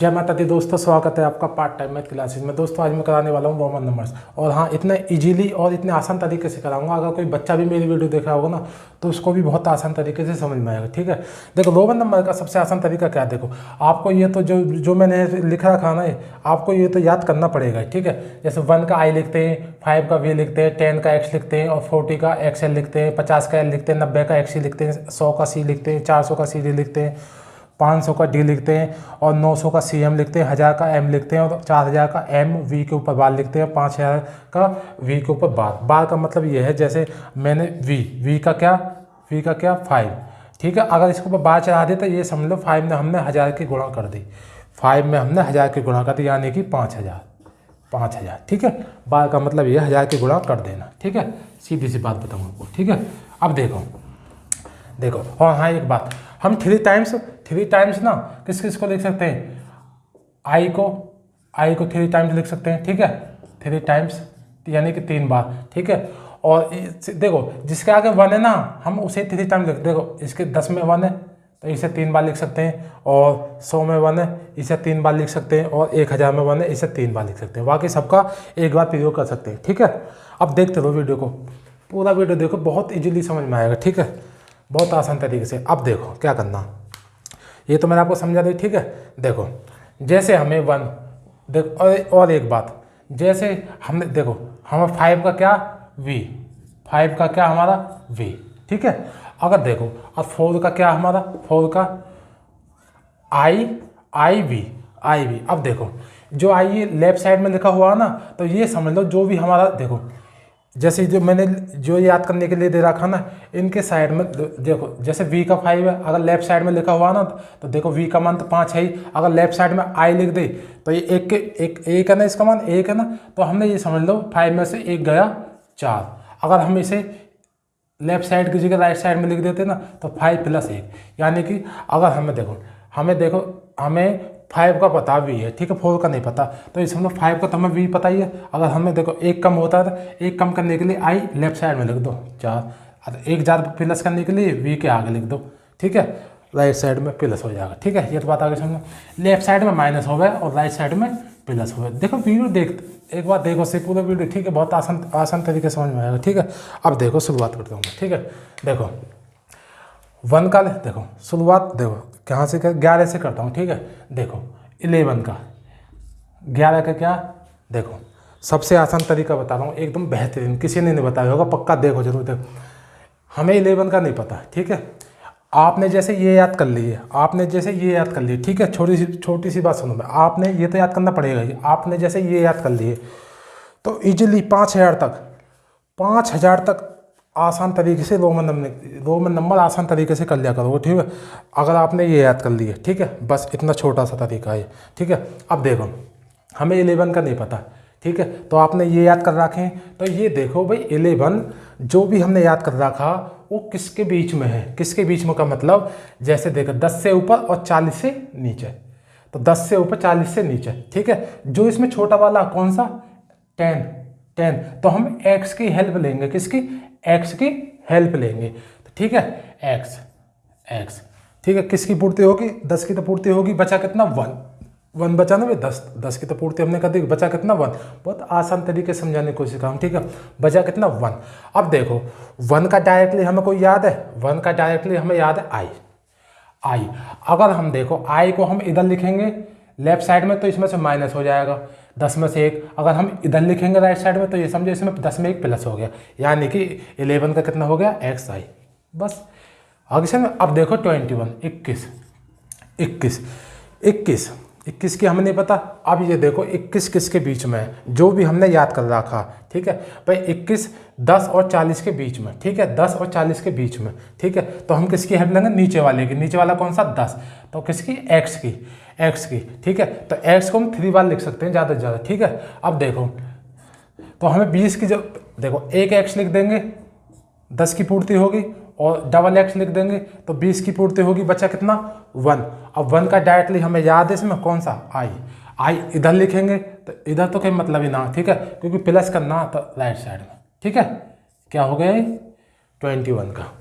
जय माता दी दोस्तों, स्वागत है आपका पार्ट टाइम मैथ क्लासेस में। दोस्तों आज मैं कराने वाला हूँ रोमन नंबर्स, और हाँ इतने इजीली और इतने आसान तरीके से कराऊंगा। अगर कोई बच्चा भी मेरी वीडियो देख रहा होगा ना तो उसको भी बहुत आसान तरीके से समझ में आएगा। ठीक है, देखो रोमन नंबर का सबसे आसान तरीका क्या है। देखो आपको ये तो जो मैंने लिख रखा ना, आपको ये तो याद करना पड़ेगा। ठीक है, जैसे 1 का आई लिखते हैं, 5 का वी लिखते हैं, 10 का एक्स लिखते हैं, और 40 का एक्स एल लिखते हैं, 50 का एल लिखते हैं, 90 का एक्स सी लिखते हैं, 100 का सी लिखते हैं, 400 का सी डी लिखते हैं, 500 का डी लिखते हैं, और 900 का सी एम लिखते हैं, 1000 का एम लिखते हैं, और 4000 का एम वी के ऊपर बार लिखते हैं, 5000 का वी के ऊपर बार। बार का मतलब ये है, जैसे मैंने वी का क्या 5। ठीक है, अगर इसके ऊपर बार चढ़ा दे तो ये समझ लो 5 में हमने 1000 की गुणा कर दी, 5 में हमने 1000 की गुणा कर दी, यानी कि 5000। ठीक है, बार का मतलब ये 1000 की गुणा कर देना। ठीक है, सीधी सी बात बताऊँ आपको। ठीक है, अब देखो और हाँ एक बात, हम थ्री टाइम्स ना किस को लिख सकते हैं। आई को 3 टाइम्स लिख सकते हैं। ठीक है, 3 टाइम्स यानी कि 3 बार। ठीक है, और देखो जिसके आगे 1 है ना, हम उसे 3 टाइम्स लिख। देखो इसके 10 में 1 है तो इसे 3 बार लिख सकते हैं, और 100 में 1 है इसे 3 बार लिख सकते हैं, और 1000 में 1 है इसे 3 बार लिख सकते हैं। बाकी सबका एक बार प्रयोग कर सकते हैं। ठीक है, अब देखते रहो वीडियो को, पूरा वीडियो देखो, बहुत इजीली समझ में आएगा। ठीक है, बहुत आसान तरीके से। अब देखो क्या करना, ये तो मैंने आपको समझा दी। ठीक है, देखो जैसे हमें 1, देखो और एक बात, जैसे हमने देखो हमें 5 का क्या वी, 5 का क्या हमारा वी। ठीक है, अगर देखो अब 4 का क्या हमारा, 4 का आई वी। अब देखो जो आई ये लेफ्ट साइड में लिखा हुआ है ना, तो ये समझ लो जो भी हमारा, देखो जैसे जो मैंने जो याद करने के लिए दे रखा ना, इनके साइड में देखो, जैसे v का 5 है, अगर लेफ्ट साइड में लिखा हुआ ना तो देखो v का मान तो 5 है ही। अगर लेफ्ट साइड में i लिख दे तो ये एक है ना, इसका मान 1 है ना, तो हमने ये समझ लो 5 में से 1 गया 4। अगर हम इसे लेफ्ट साइड की जगह राइट साइड में लिख देते ना तो 5 + 1, यानी कि अगर हमें 5 का पता भी है। ठीक है, 4 का नहीं पता, तो इस मतलब 5 का तो हमें वी पता ही है। अगर हमें देखो 1 कम होता है तो 1 कम करने के लिए आई लेफ्ट साइड में लिख दो 4, 1 जार प्लस करने के लिए वी के आगे लिख दो। ठीक है, राइट साइड में प्लस हो जाएगा। ठीक है, ये तो बात आगे समझो, लेफ्ट साइड में माइनस हो गया और राइट साइड में प्लस हो गया। देखो वीडियो एक बार देखो से पूरा वीडियो। ठीक है, बहुत आसान तरीके से समझ में आएगा। ठीक है, अब देखो शुरुआत करता हूँ मैं। ठीक है, देखो 1 का देखो शुरुआत, देखो कहाँ से 11 से करता हूँ। ठीक है, देखो 11 का 11 का क्या, देखो सबसे आसान तरीका बता रहा हूँ, एकदम बेहतरीन, किसी ने नहीं बताया होगा, पक्का देखो जरूर। देखो हमें 11 का नहीं पता। ठीक है, आपने जैसे ये याद कर ली है, ठीक है, छोटी सी बात सुनो, आपने ये तो याद करना पड़ेगा ही। आपने जैसे ये याद कर लिए तो इजीली 5000 तक आसान तरीके से रोमन नंबर आसान तरीके से कर लिया करोगे। ठीक है, अगर आपने ये याद कर लिए। ठीक है, बस इतना छोटा सा तरीका है। ठीक है, अब देखो हमें 11 का नहीं पता। ठीक है, तो आपने ये याद कर रखे हैं, तो ये देखो भाई 11 जो भी हमने याद कर रखा वो किसके बीच में है। किसके बीच में का मतलब, जैसे देखो 10 से ऊपर और 40 से नीचे, तो 10 से ऊपर 40 से नीचे। ठीक है, जो इसमें छोटा वाला कौन सा 10, तो हम x की हेल्प लेंगे। किसकी, x की हेल्प लेंगे। तो ठीक है, x ठीक है, किसकी पूर्ति होगी, 10 की तो पूर्ति होगी, बचा कितना 1 बचा ना भाई, 10 की तो पूर्ति हमने कर दी, बचा कितना 1। बहुत आसान तरीके से समझाने की कोशिश करूँ। ठीक है, बचा कितना 1। अब देखो 1 का डायरेक्टली हमें कोई याद है, 1 का डायरेक्टली हमें याद है आई। अगर हम देखो आई को हम इधर लिखेंगे लेफ्ट साइड में तो इसमें से माइनस हो जाएगा 10 में से 1। अगर हम इधर लिखेंगे राइट साइड में तो ये समझो इसमें 10 में 1 प्लस हो गया, यानी कि 11 का कितना हो गया xi। बस आगे से अब देखो 21 21 की हमें नहीं पता। अब ये देखो 21 किसके बीच में है, जो भी हमने याद कर रखा। ठीक है भाई, 21 10 और 40 के बीच में। ठीक है, 10 और 40 के बीच में। ठीक है, तो हम किसकी हेल्प लेंगे, नीचे वाले की। नीचे वाला कौन सा 10, तो किसकी x की। ठीक है, तो x को हम 3 बार लिख सकते हैं ज़्यादा से ज़्यादा। ठीक है, अब देखो तो हमें 20 की जब देखो एक x लिख देंगे 10 की पूर्ति होगी, और डबल x लिख देंगे तो 20 की पूर्ति होगी, बचा कितना 1। अब 1 का डायरेक्टली हमें याद है इसमें कौन सा आई इधर लिखेंगे तो इधर तो कोई मतलब ही ना। ठीक है, क्योंकि प्लस करना तो राइट साइड में। ठीक है, क्या हो गया 21 का।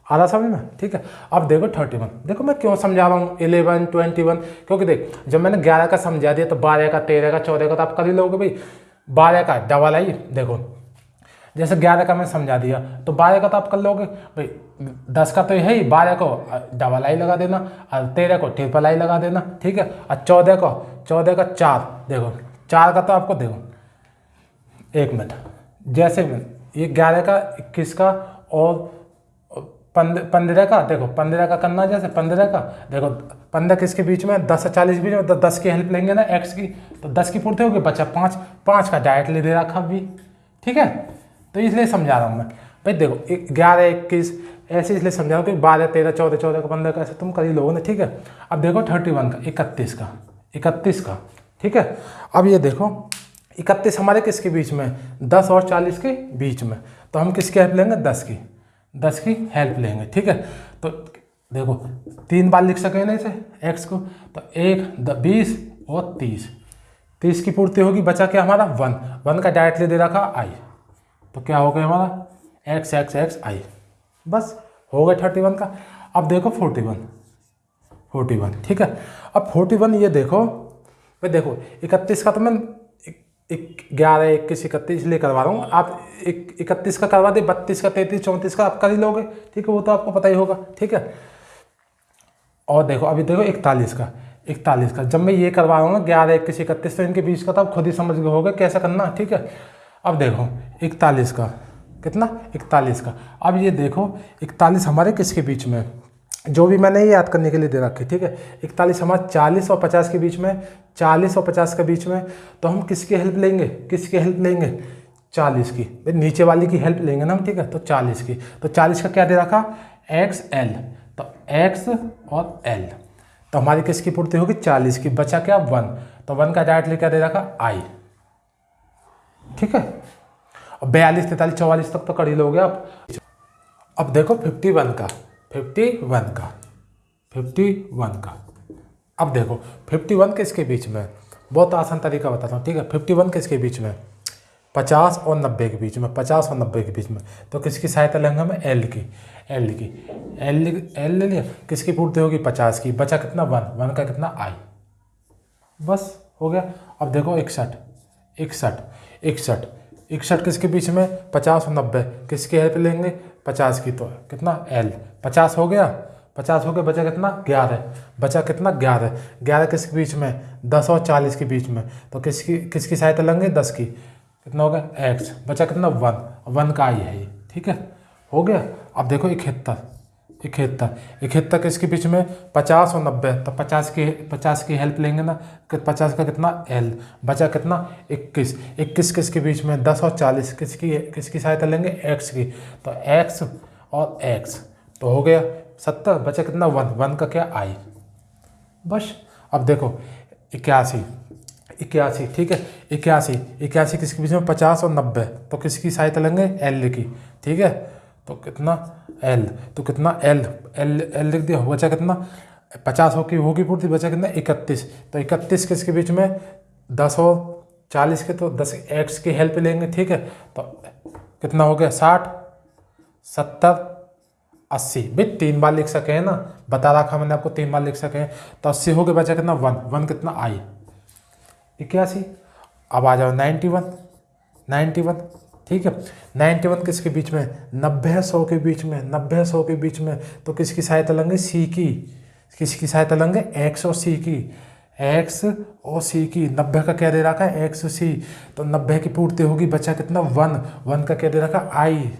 आ रहा समझ में, ठीक है। अब देखो 31, देखो मैं क्यों समझा रहा हूँ 11, 21, क्योंकि देख जब मैंने 11 का समझा दिया तो 12 का, 13 का, 14 का तो आप कर ही लोगे भाई। 12 का डबल आई, देखो जैसे 11 का मैं समझा दिया तो 12 का तो आप कर लोगे भाई। 10 का तो है ही, 12 को डबल आई लगा देना और 13 को ट्रिपल आई लगा देना, ठीक है। और 14 का 4, देखो 4 का तो आपको देखो 1 मिनट, जैसे ये 11 का, 21 का और 15 का, देखो 15 का करना, जैसे 15 का देखो 15 किसके बीच में, 10 से 40 बीच में, तो 10 की हेल्प लेंगे ना एक्स की, तो 10 की पूर्ति होगी, बचा 5, 5 का डायरेक्टली दे रखा भी, ठीक है। तो इसलिए समझा रहा हूँ मैं भाई, देखो 11, 21 ऐसे इसलिए समझा रहा हूँ कि 12, 13, 14, 14 का, 15 का, ऐसे तुम कर ही लोगे ना, ठीक है। अब देखो 31 का, 31 का, ठीक है। अब ये देखो 31 हमारे किसके बीच में, 10 और 40 के बीच में, तो हम किसकी हेल्प लेंगे, 10 की हेल्प लेंगे, ठीक है। तो देखो 3 बार लिख सकें ना इसे एक्स को, तो 1, 20 और 30 की पूर्ति होगी, बचा क्या हमारा 1 का डायरेक्टली दे रखा आई, तो क्या हो गया हमारा एक्स एक्स एक्स आई, बस हो गया 31 का। अब देखो 41, ठीक है। अब 41 ये देखो भाई, देखो 31 का तो मैं 11, 21, 31 इसलिए करवा रहा हूँ, आप 31 का करवा दे, 32 का, 33, 34 का आप कर ही लोगे, ठीक है, वो तो आपको पता ही होगा, ठीक है। और देखो अभी देखो 41 का जब मैं ये करवा रहा हूँ ना 11, 21, 31, तो इनके बीच का तो आप खुद ही समझ गए होगे कैसा करना, ठीक है। अब देखो 41 का कितना, 41 का, अब ये देखो 41 हमारे किसके बीच में, जो भी मैंने ये याद करने के लिए दे रखी, ठीक है। 41 हमारा 40 और 50 के बीच में, 40 और 50 के बीच में, तो हम किसकी हेल्प लेंगे, 40 की, नीचे वाली की हेल्प लेंगे ना हम, ठीक है। तो 40 की, तो 40 का क्या दे रखा, एक्स एल, तो एक्स और एल, तो हमारी किसकी पूर्ति होगी 40 की, बचा क्या 1, तो 1 का डायरेक्टली क्या दे रखा आई, ठीक है। अब 42, 43, 44 तक तो कर ही लोगे आप। अब देखो 51 का, अब देखो 51 किसके बीच में, बहुत आसान तरीका बताता हूँ, ठीक है। 51 किसके बीच में, 50 और 90 के बीच में, 50 और 90 के बीच में, तो किसकी सहायता लेंगे हम, एल की, एल ले लिया, किसकी पूर्ति होगी 50 की, बचा कितना 1 का कितना आई, बस हो गया। अब देखो 61 किसके बीच में, 50 और 90, किसकी हेल्प लेंगे 50 की, तो कितना एल, 50 हो गया, बचा कितना 11 किसके बीच में, 10 और 40 के बीच में, तो किसकी सहायता लेंगे 10 की, कितना हो गया एक्स, बचा कितना 1 का आई है ये, ठीक है, हो गया। अब देखो 71 किसके बीच में, 50 और 90, तो 50 की हेल्प लेंगे ना, 50 का कितना एल, बचा कितना 21 किसके बीच में, 10 और 40, किसकी सहायता लेंगे एक्स की, तो एक्स और एक्स, तो हो गया 70, बचा कितना 1 का क्या आई, बस। अब देखो 81, ठीक है, 81 किसके बीच में, 50 और 90, तो किसकी सहायता लेंगे एल की, ठीक है, तो कितना एल, तो कितना एल लिख दिया, बचा कितना 50 होगी पूर्ति, बचा कितना 31, तो 31 किसके बीच में, 10 और 40 के, तो 10 एक्स की हेल्प लेंगे, ठीक है, तो कितना हो गया 60, 70, 80, भाई 3 बार लिख सके हैं ना, बता रखा मैंने आपको 3 बार लिख सके हैं, तो 80 हो गया, बचा कितना 1 कितना आई 81। अब आ जाओ 91, ठीक है। 91 किसके बीच में, 90 100 के बीच में, 90 100 के बीच में, तो किसकी सहायता लेंगे सी की, किसकी सहायता लेंगे एक्स और सी की, 90 का क्या दे रखा है एक्स सी, तो 90 की पूर्ति होगी, बचा कितना 1 का क्या दे रखा आई,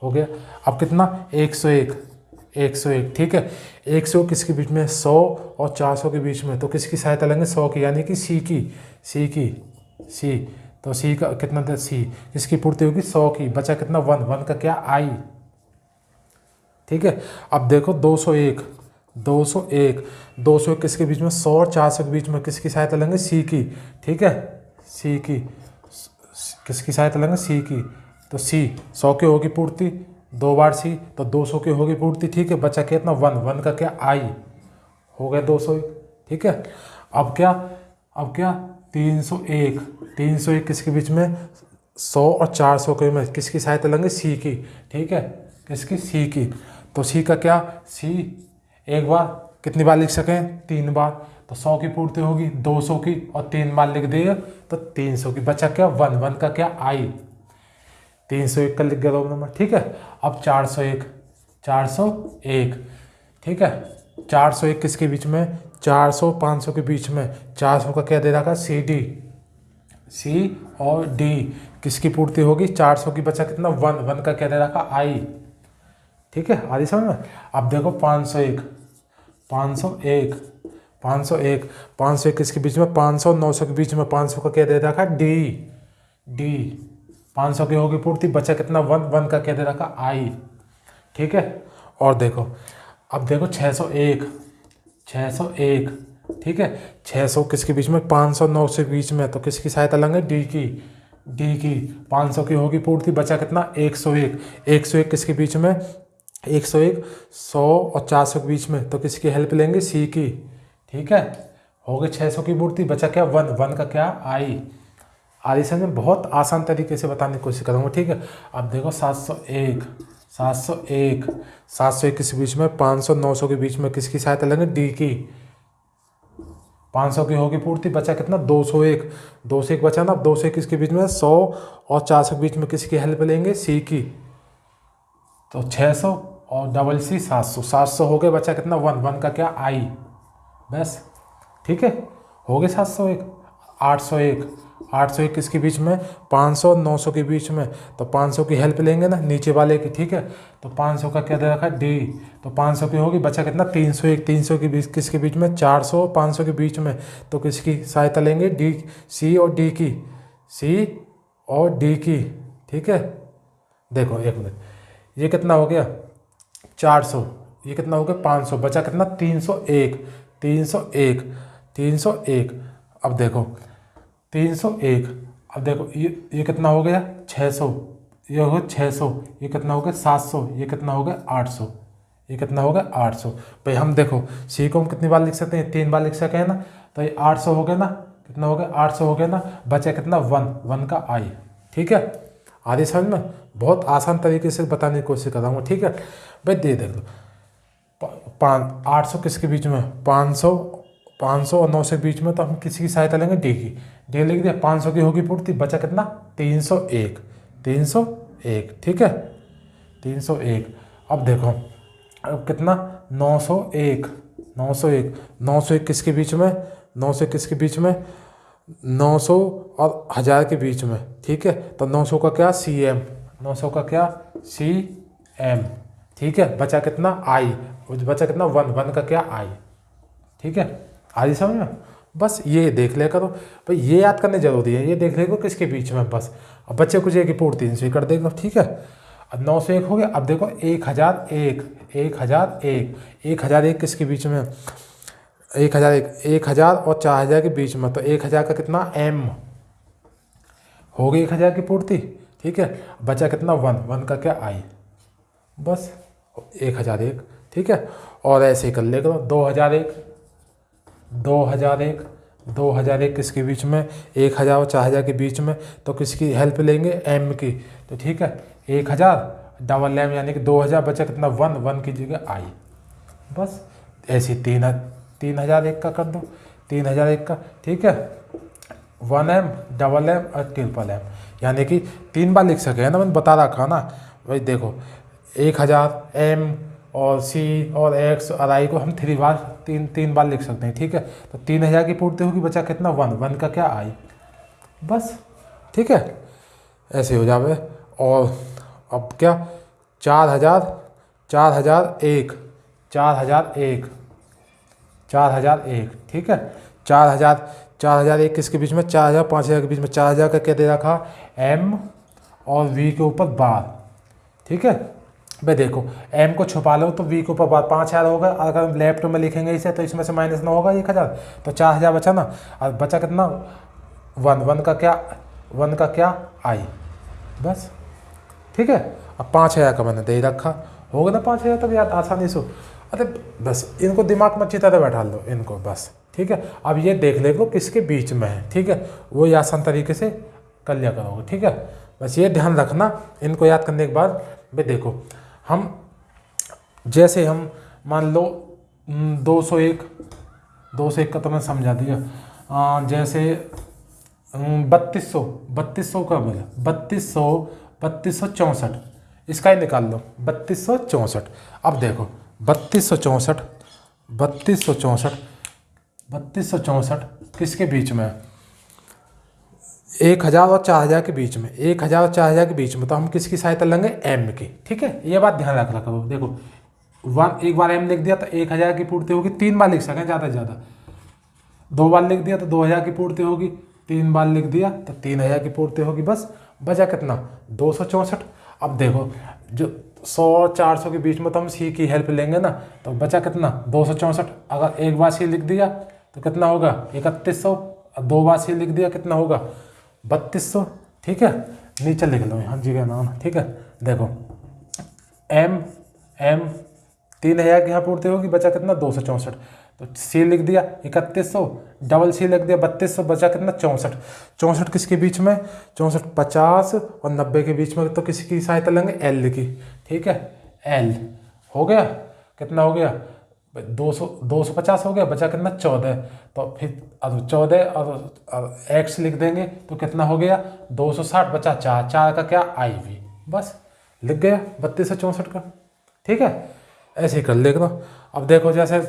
हो गया। अब कितना 101, ठीक है। 100 किसके बीच में, 100 और 400 के बीच में, तो किसकी सहायता लेंगे 100 की, यानी कि सी, तो सी का कितना था, सी किसकी पूर्ति होगी 100 की, बचा कितना 1 का क्या आई, ठीक है। अब देखो 201 किसके बीच में, 100 और 400 के बीच में, किसकी सहायता लेंगे सी की, ठीक है, सी की, किसकी सहायता लेंगे सी की, तो सी 100 की होगी पूर्ति, 2 बार सी, तो 200 की होगी पूर्ति, ठीक है, बचा कितना 1 का क्या आई, हो गया 201, ठीक है। अब क्या 301 किसके बीच में, 100 और 400 के में, किसकी सहायता लेंगे सी की, ठीक है, किसकी, सी की। तो सी का क्या, सी एक बार कितनी बार लिख सकें, 3 बार। तो 100 की पूर्ति होगी 200 की, और 3 बार लिख दिए तो 300 की। बचा क्या, 1, 1 का क्या, आई। 301 का लिख गया रोल नंबर, ठीक है। अब 401, 401, ठीक है। 401 किसके बीच में, 400 500 के बीच में। 400 का क्या दे रखा, सी डी, सी और डी किसकी पूर्ति होगी, 400 की। बचा कितना, 1, 1 का क्या दे रखा, आई, ठीक है। आदि समझ में। अब देखो 501, 501, 501, 501 किसके बीच में, 500 900 के बीच में। 500 का क्या दे रखा, डी, डी 500 की होगी पूर्ति। बचा कितना, 1, 1 का क्या दे रखा, आई, ठीक है। और देखो अब देखो 601, 601, ठीक है। 600 किसके बीच में, 500 900 के बीच में। तो किसकी सहायता लेंगे, डी की, डी की। 500 की होगी पूर्ति। बचा कितना, 101, 101 किसके बीच में, 101 100 और 400 के बीच में। तो किसकी हेल्प लेंगे, सी की, ठीक है। हो गई 600 की पूर्ति। बचा क्या, 1, 1 का क्या, आई। आदिशन में बहुत आसान तरीके से बताने की कोशिश करूँगा, ठीक है। अब देखो 701, 701, 701 किस बीच में, 500 900 के बीच में। किसकी सहायता लेंगे, डी की। 500 की होगी पूर्ति। बचा कितना, 201, 201 बचा ना। 201 किसके बीच में, 100 और 400 के बीच में। किसकी हेल्प लेंगे, सी की। तो 600 और डबल सी 700, 700 हो गए। बचा कितना, 1, 1 का क्या, आई, बस, ठीक है। हो गए 701, 801, 801 किसके बीच में, 500 900 के बीच में। तो 500 की हेल्प लेंगे ना नीचे वाले की, ठीक है। तो 500 का क्या दे रखा है, डी। तो 500 की होगी। बचा कितना, 301, 300 के बीच किसके बीच में, 400 500 के बीच में। तो किसकी सहायता लेंगे, डी, सी और डी की, सी और डी की, ठीक है। देखो एक मिनट, ये कितना हो गया, 400, ये कितना हो गया, 500। बचा कितना, 301, 301, 301। अब देखो 301, अब देखो ये कितना हो गया, 600, ये हो गया 600, ये कितना हो गया 700, ये कितना हो गया 800, ये कितना हो गया 800। भाई हम देखो सी को हम कितनी बार लिख सकते हैं, 3 बार लिख सके हैं ना। तो ये 800 हो गया ना, कितना हो गया 800 हो गया ना। बचा कितना, 1, 1 का आई, ठीक है। आदि समझ में। बहुत आसान तरीके से बताने की कोशिश कर रहा हूँ, ठीक है भाई। देख लो 800 किसके बीच में, 500, 500 और 900 के बीच में। तो हम किसी की सहायता लेंगे, डी की, डी लिख दिया। 500 की होगी पूर्ति। बचा कितना, 301, 301, ठीक है, 301। अब देखो अब कितना, 901, 901, 901 किसके बीच में, 900 किसके बीच में, 900 और 1000 के बीच में, ठीक है। तो 900 का क्या, सी एम, 900 का क्या, सी एम, ठीक है। बचा कितना, आई, बचा कितना, 1, 1 का क्या, आई, ठीक है। आई समझ में। बस ये देख लिया करो भाई, ये याद करने जरूरी है। ये देख ले करो किसके बीच में, बस। अब बच्चे कुछ की पूर्ति 300 कर देगा, ठीक है। अब 901 हो गया। अब देखो 1001, 1001, 1001 किसके बीच में, 1001, 1000 और 4000 के बीच में। तो 1000 का कितना, एम, हो गई 1000 की पूर्ति, ठीक है। बचा कितना, 1, 1 का क्या, आई, बस 1001, ठीक है। और ऐसे ही कर ले करो 2001, 2001, 2001 किसके बीच में, 1000 और 4000 के बीच में। तो किसकी हेल्प लेंगे, एम की। तो ठीक है 1000 डबल एम यानी कि 2000। बचा कितना, 1, 1 की जगह आई, बस। ऐसे 3001 का कर दो, 3001 का, ठीक है। 1M, डबल एम और ट्रिपल एम, यानी कि 3 बार लिख सके है ना, मैंने बता रखा ना भाई। देखो 1000 एम और सी और एक्स और आई को हम 3 बार, तीन बार लिख सकते हैं, ठीक है। तो 3000 की पूर्ति होगी। बचा कितना, 1, 1 का क्या, आई, बस, ठीक है। ऐसे हो जावे। और अब क्या, 4000, 4001, 4001, 4001, ठीक है। 4001 किसके बीच में, 4000 5000 के बीच में। 4000 का क्या दे रखा, एम और वी के ऊपर बार, ठीक है भाई। देखो एम को छुपा लो तो वी के ऊपर बार, 5000 होगा। अगर हम लेफ्ट में लिखेंगे इसे तो इसमें से माइनस ना होगा 1000, तो 4000 बचा ना। और बचा कितना, 1, 1 का क्या, 1 का क्या, आई, बस, ठीक है। अब 5000 का मैंने दे रखा, होगा ना 5000 तक याद आसानी से। अरे बस इनको दिमाग में अच्छी तरह बैठा लो इनको, बस, ठीक है। अब ये देख ले को किसके बीच में है, ठीक है। वो ये आसान तरीके से कर लिया करोगे, ठीक है। बस ये ध्यान रखना, इनको याद करने के बाद भाई। देखो हम जैसे हम मान लो 201 का तो मैं समझा दिया। जैसे 3200 का बोला 3264, इसका ही निकाल लो 3264। अब देखो 3264 किसके बीच में है? 1000 और 4000 के बीच में, 1000 और 4000 के बीच में, तो हम किसकी सहायता लेंगे? एम की। ठीक है, ये बात ध्यान रखा करो। देखो एक बार एम लिख दिया तो 1000 की पूर्ति होगी, 3 बार लिख सकें ज़्यादा से ज़्यादा। 2 बार लिख दिया तो 2000 की पूर्ति होगी, 3 बार लिख दिया तो 3000 की पूर्ति होगी। बस बचा कितना? 264। अब देखो जो 100 और 400 के बीच में तो हम सी की हेल्प लेंगे ना, तो बचा कितना? 264। अगर एक बार सी लिख दिया तो कितना होगा? 3100। 2 बार सी लिख दिया कितना होगा? 3200। ठीक है, नीचे लिख लो यहाँ जी का नाम। ठीक है, देखो एम 3000 की यहाँ पूर्ति होगी, बचा कितना? 264। तो सी लिख दिया 3100, डबल सी लिख दिया 3200, बचा कितना? 64 किसके बीच में? 64 50 और 90 के बीच में, तो किसकी सहायता लेंगे? एल की। ठीक है, एल हो गया। कितना हो गया? 250 हो गया, बचा कितना? 14। तो फिर 14 और एक्स लिख देंगे तो कितना हो गया? 260, बचा 4 का क्या? आई वी। बस लिख गया 3264 का। ठीक है, ऐसे ही कर लेगा। अब देखो जैसे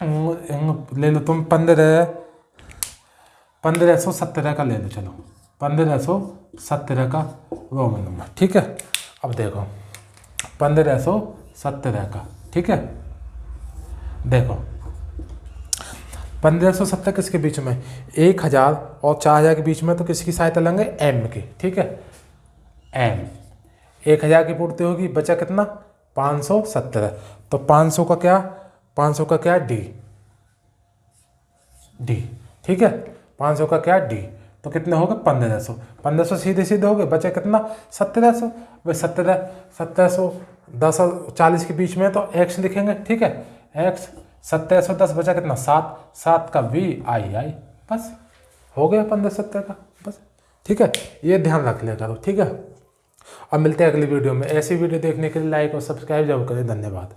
ले लो तुम 1517 का ले लो। चलो 1517 का रोमन नंबर। ठीक है, अब देखो 1517 का। ठीक है, देखो 1517 किसके बीच में? 1000 और 4000 के बीच में, तो किसकी सहायता लेंगे? एम की। ठीक है, एम 1000 की पूर्ति होगी, बचा कितना? 517। तो 500 का क्या? डी। ठीक है, 500 का क्या? डी। तो कितने हो गए? 1500 सीधे हो गए, बचा कितना? 1700। भाई 1700 10 और 40 के बीच में, तो एक्स लिखेंगे। ठीक है, एक्स 1710, बचा कितना? 7 का वी आई। बस हो गया 1570 का। बस ठीक है, ये ध्यान रख लिया करो। ठीक है, अब मिलते हैं अगली वीडियो में। ऐसी वीडियो देखने के लिए लाइक और सब्सक्राइब जरूर करें। धन्यवाद।